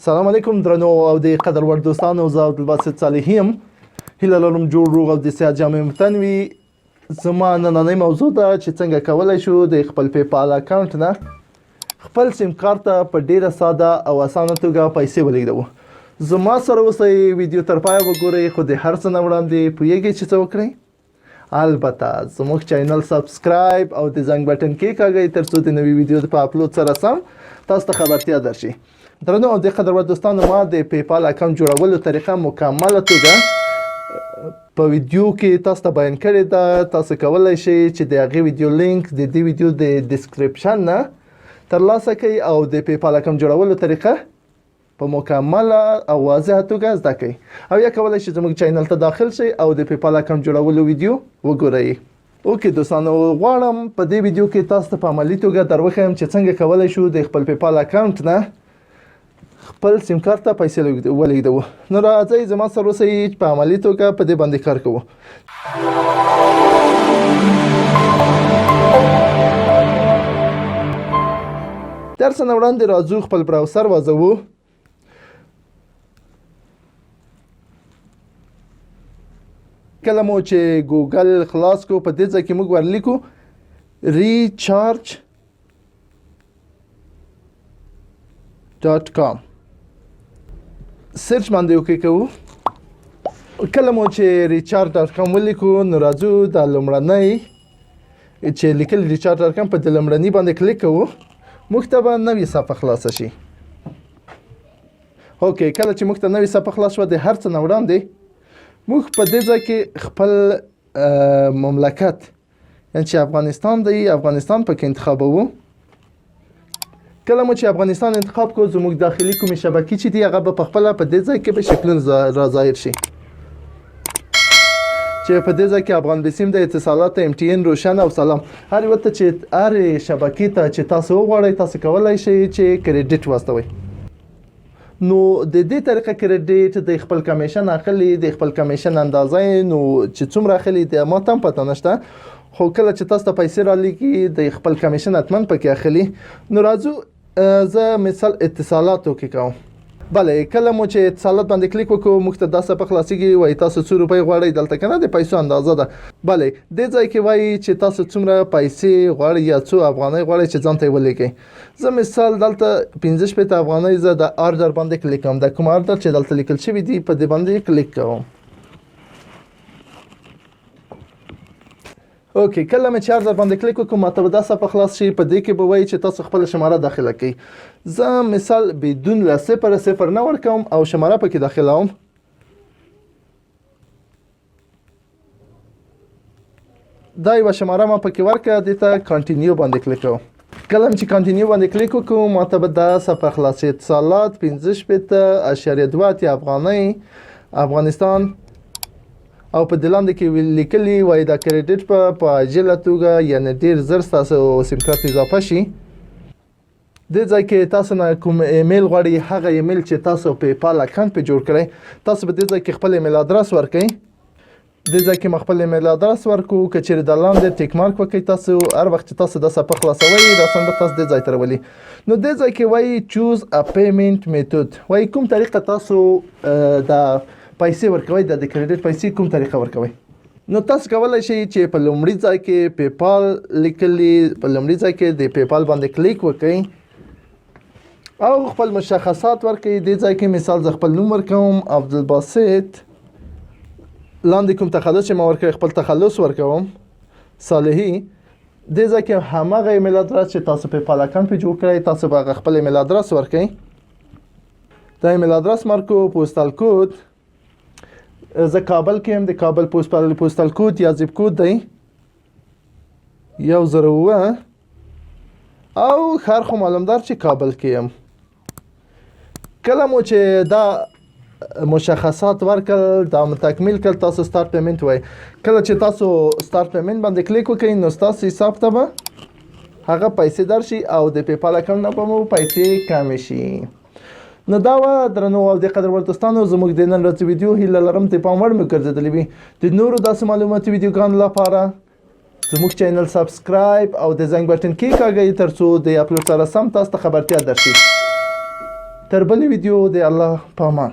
سلام علیکم درنو او د قدر دوستانو، زه عبدالباسط صالحي یم. هیله لرم جوړ روغ او د صحت جامع متن وي. زما نننۍ موضوع ده چې څنګه کولی شو د خپل پیپال اکاونټ نه خپل سیم کارت ته په ډیره ساده او اسانه توګه پیسې ولېږدوو. زما سره اوسئ، ویډیو تر پایه وګورئ، خو د هر څه نه وړاندې پوهیږئ چې څه وکړئ؟ البته زموږ چینل سبسکرایب او د زنګ بټن کېکاږئ ترڅو د نوي ویډیو په اپلود سره سم تاسو ته خبرتیا درشي. درنو او د قدر دوستانو، ما د پیپال اکاونټ جوړولو طریقه مکمله توګه په ویډیو کې تاسو ته بیان کړې ده. تاسو کولی شئ چې د هغې ویډیو لینک د دې ویډیو د ډسکرپشن نه ترلاسه کړئ او د پیپال اکاونټ جوړولو طریقه په مکمله او واضحه توګه زده کړئ، او یا کولی شئ زموږ چینل ته داخل شئ او د پیپال اکاونټ جوړولو ویډیو وګورئ. اوکې دوستانو، غواړم په دې ویډیو کې تاسو ته په عملي توګه در وښیم چې څنګه کولی شو د خپل پیپال اکاونټ نه خپل سیم کارت ته پیسې ولېږدوو. نو راځئ زما سره اوسئ چې په عملي توګه په دې باندې کار کوو. د هر څه نه وړاندې راځو خپل براوسر وازوو. کله مو چې ګوګل خلاص کو، په دې ځای کې موږ ورلیکو recharge.com. سرچ باندې وکړئ کوو. کله مو چې recharge.com ولیکو، نو راځو د لومړنۍ چې لیکل recharge.com په د لومړنۍ باندې کلیک کوو، موږ ته به نوې صفحه خلاصه شي. اوکې، کله چې موږ ته نوې صفحه خلاص شوه، د هر څه نه وړاندې موږ په دې ځای کې خپل مملکت، یعنې چې افغانستان دی، افغانستان پکې انتخابوو. کله مو چې افغانستان انتخاب کو، زموږ داخلي کومې شبکې چې دي هغه به پخپله په دې ځای کې به شکلونه را ظاهر شي، چې په دې ځای کې افغان بسیم د اتصالات، MTN، روشن او سلام. هر یوه ته چې هرې شبکې ته چې تاسو وغواړئ، تاسو کولی شئ چې کریډیټ واستوئ. نو د دې طریقه کریډیټ د خپل کمیشن اخلي، د خپل کمیشن اندازه نو چې څومره اخلي د ما ته هم پته نشته، خو کله چې تاسو ته پیسې رالیږي د خپل کمیشن حتما پکې اخلي. نو راځو زه مثال اتصالاتو کې کوم. بله، کله مو چې اتصالات باندې کلیک وکړو، موږ ته دا صفحه خلاصیږي، وایي تاسو څو روپۍ غواړئ، دلته که نه د پیسو اندازه ده. بله، دې ځای کې وایي چې تاسو څومره پیسې غواړئ یا څو افغانۍ غواړئ چې ځان ته یې ولیکئ. زه مثال دلته 65 افغانۍ زه د آردر باندې کلیک کوم. د کوم آردر چې دلته لیکل شوي دي په دې باندې کلیک کوم. اوکې، کله مې چې آردر باندې کلیک وکړم، ماته به دا صفحه خلاص شي. په دې کې به وایي چې تاسو خپله شماره داخله کړئ. زه مثال بدون له 0 نه ورکوم او شماره پکې داخلوم. دا یوه شماره ما پکې ورکړه، دې ته کانټینیو باندې کلیک کوم. کله چې کانټینیو باندې کلیک وکړو، ماته به دا صفحه خلاص شي. اتصالات 65.2 افغانۍ، افغانستان، او په دې لاندې کې لیکلي وایي دا کریډیټ په عاجله توګه، یعنی ډېر زر ستاسو سیم کارت اضافه شي. دې ځای کې تاسو نه کوم ایمیل غواړئ، هغه ایمیل چې تاسو پیپال اکاونټ پې جوړ کړئ، تاسو به دې ځای کې خپل ایمیل ادرس ورکړئ. دې ځای کې خپل ایمیل ادرس ورکو. که چېرې د لاندې ټیک مارک وکړئ، تاسو هر وخت چې تاسو دا صفحه خلاصوئ، راسن به تاسو دې ځای ته راولي. نو دې ځای کې وایي چوز ا پیمنټ میتود، وایي کوم طریقه تاسو د پیسې ورکوئ، د کریډیټ پیسې کوم طریقه ورکوئ. نو تاسو کولی شئ چې په لومړي ځای کې پیپال لیکلي، په لومړي ځای کې د پیپال باندې کلیک وکړئ او خپل مشخصات ورکړئ. دې ځای کې مثال زه خپل نوم ورکوم، عبدالباسط، لاندې کوم تخلص چې ما ورکړی خپل تخلص ورکوم، صالحي. دې ځای کې هماغه ایمیل ادرس چې تاسو پیپال اکاونټ پې جوړ کړئ، تاسو به هغه خپل ایمیل ادرس ورکړئ. دا ایمیل ادرس مارکو، پوسټال کود، زه کابل کې یم، د کابل پوسټال کود یا زیپ کود دی 107 او ښار خو معلومدار چې کابل کې یم. کله مو چې دا مشخصات ورکړل، دا تکمیل کړل، تاسو سٹارټ پیمنټ وایي. کله چې تاسو سٹارټ پیمنټ باندې کلیک وکړئ، نو ستاسو حساب ته به هغه پیسې درشي او د پیپال اکاونټ نه به مو پیسې کمې شي. نو دا وه درنو او د قدر دوستانو، زموږ د نن ورځې ویډیو هیله لرم د پام وړ مې ګرځېدلې وي. د نورو داسې معلوماتي ویډیوګانو لپاره زموږ چینل سبسکرایب او د زنګ بټن کېکاږئ ترڅو د اپلوډ سره سم تاسو ته خبرتیا درشي. تر بلې ویډیو د الله پامان.